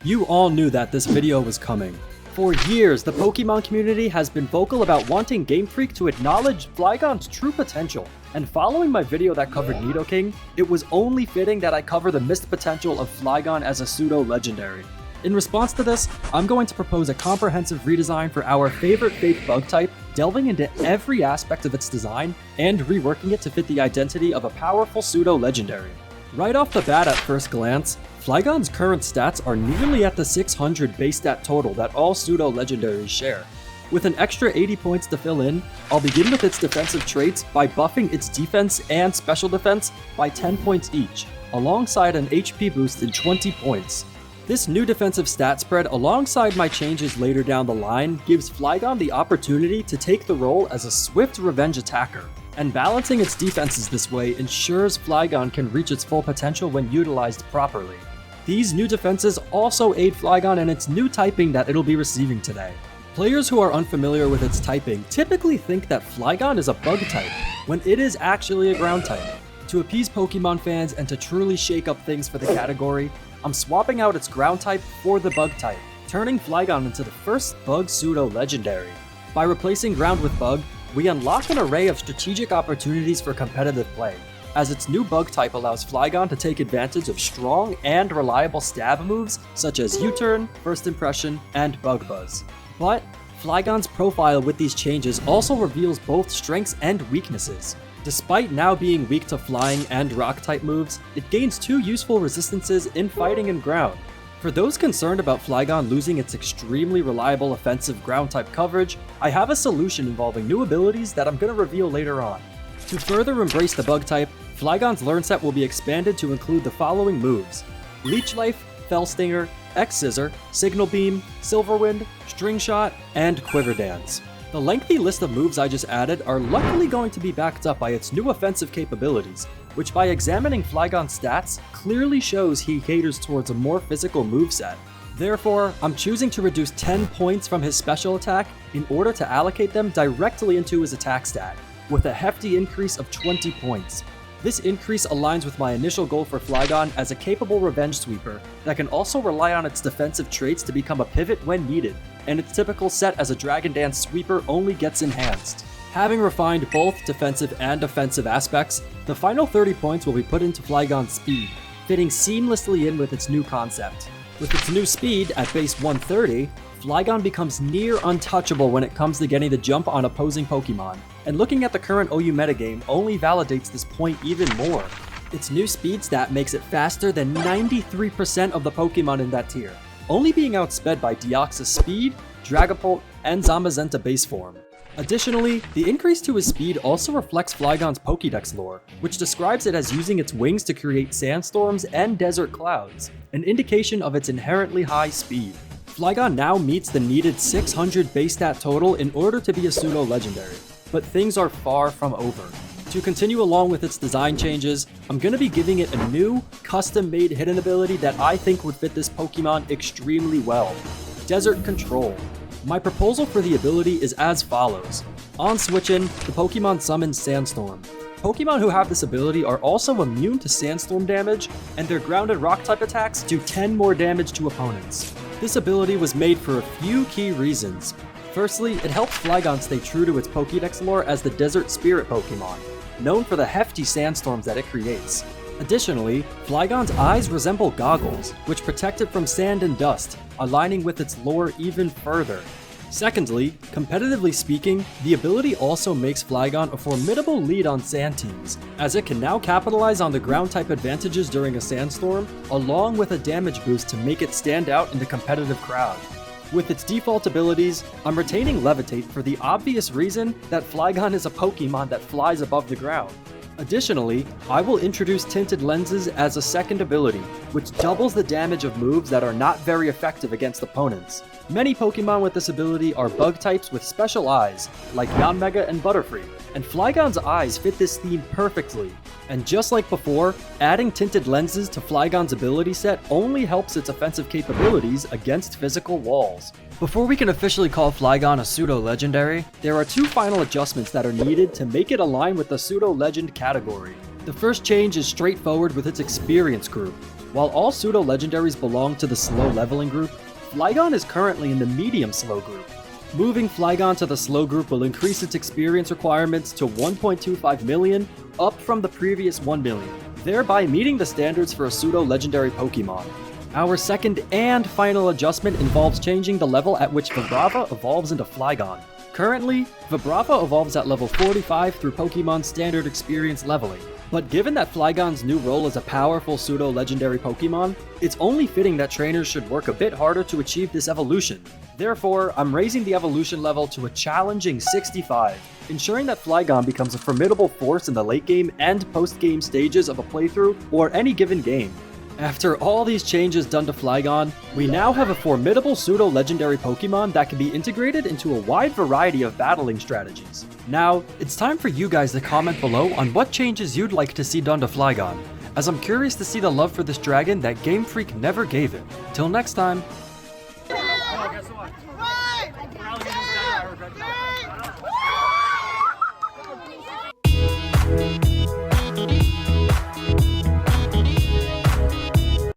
You all knew that this video was coming. For years, the Pokemon community has been vocal about wanting Game Freak to acknowledge Flygon's true potential, and following my video that covered Nidoking, it was only fitting that I cover the missed potential of Flygon as a pseudo-legendary. In response to this, I'm going to propose a comprehensive redesign for our favorite fake bug type, delving into every aspect of its design, and reworking it to fit the identity of a powerful pseudo-legendary. Right off the bat at first glance, Flygon's current stats are nearly at the 600 base stat total that all pseudo-legendaries share. With an extra 80 points to fill in, I'll begin with its defensive traits by buffing its defense and special defense by 10 points each, alongside an HP boost in 20 points. This new defensive stat spread alongside my changes later down the line gives Flygon the opportunity to take the role as a swift revenge attacker, and balancing its defenses this way ensures Flygon can reach its full potential when utilized properly. These new defenses also aid Flygon in its new typing that it'll be receiving today. Players who are unfamiliar with its typing typically think that Flygon is a bug type, when it is actually a ground type. To appease Pokemon fans and to truly shake up things for the category, I'm swapping out its ground type for the bug type, turning Flygon into the first bug pseudo-legendary. By replacing ground with bug, we unlock an array of strategic opportunities for competitive play, as its new bug type allows Flygon to take advantage of strong and reliable stab moves such as U-turn, First Impression, and Bug Buzz. But Flygon's profile with these changes also reveals both strengths and weaknesses. Despite now being weak to flying and rock type moves, it gains two useful resistances in fighting and ground. For those concerned about Flygon losing its extremely reliable offensive ground type coverage, I have a solution involving new abilities that I'm going to reveal later on. To further embrace the bug type, Flygon's learn set will be expanded to include the following moves: Leech Life, Fell Stinger, X-Scissor, Signal Beam, Silver Wind, String Shot, and Quiver Dance. The lengthy list of moves I just added are luckily going to be backed up by its new offensive capabilities, which by examining Flygon's stats clearly shows he caters towards a more physical moveset. Therefore, I'm choosing to reduce 10 points from his special attack in order to allocate them directly into his attack stat, with a hefty increase of 20 points. This increase aligns with my initial goal for Flygon as a capable revenge sweeper that can also rely on its defensive traits to become a pivot when needed, and its typical set as a Dragon Dance sweeper only gets enhanced. Having refined both defensive and offensive aspects, the final 30 points will be put into Flygon's speed, fitting seamlessly in with its new concept. With its new speed at base 130, Flygon becomes near untouchable when it comes to getting the jump on opposing Pokemon, and looking at the current OU metagame only validates this point even more. Its new speed stat makes it faster than 93% of the Pokemon in that tier, only being outsped by Deoxys Speed, Dragapult, and Zamazenta base form. Additionally, the increase to his speed also reflects Flygon's Pokédex lore, which describes it as using its wings to create sandstorms and desert clouds, an indication of its inherently high speed. Flygon now meets the needed 600 base stat total in order to be a pseudo-legendary, but things are far from over. To continue along with its design changes, I'm going to be giving it a new, custom-made hidden ability that I think would fit this Pokemon extremely well: Desert Control. My proposal for the ability is as follows. On switch-in, the Pokemon summons Sandstorm. Pokemon who have this ability are also immune to Sandstorm damage, and their ground and rock type attacks do 10 more damage to opponents. This ability was made for a few key reasons. Firstly, it helps Flygon stay true to its Pokédex lore as the Desert Spirit Pokemon, known for the hefty sandstorms that it creates. Additionally, Flygon's eyes resemble goggles, which protect it from sand and dust, aligning with its lore even further. Secondly, competitively speaking, the ability also makes Flygon a formidable lead on sand teams, as it can now capitalize on the ground type advantages during a sandstorm, along with a damage boost to make it stand out in the competitive crowd. With its default abilities, I'm retaining Levitate for the obvious reason that Flygon is a Pokemon that flies above the ground. Additionally, I will introduce Tinted Lenses as a second ability, which doubles the damage of moves that are not very effective against opponents. Many Pokemon with this ability are bug types with special eyes, like Yanmega and Butterfree, and Flygon's eyes fit this theme perfectly. And just like before, adding Tinted Lenses to Flygon's ability set only helps its offensive capabilities against physical walls. Before we can officially call Flygon a pseudo-legendary, there are two final adjustments that are needed to make it align with the pseudo-legend category. The first change is straightforward with its experience group. While all pseudo legendaries belong to the slow leveling group, Flygon is currently in the medium slow group. Moving Flygon to the slow group will increase its experience requirements to 1.25 million, up from the previous 1 million, thereby meeting the standards for a pseudo legendary Pokemon. Our second and final adjustment involves changing the level at which Vibrava evolves into Flygon. Currently, Vibrava evolves at level 45 through Pokemon's standard experience leveling. But given that Flygon's new role as a powerful pseudo-legendary Pokemon, it's only fitting that trainers should work a bit harder to achieve this evolution. Therefore, I'm raising the evolution level to a challenging 65, ensuring that Flygon becomes a formidable force in the late game and post-game stages of a playthrough or any given game. After all these changes done to Flygon, we now have a formidable pseudo-legendary Pokemon that can be integrated into a wide variety of battling strategies. Now, it's time for you guys to comment below on what changes you'd like to see done to Flygon, as I'm curious to see the love for this dragon that Game Freak never gave it. Till next time!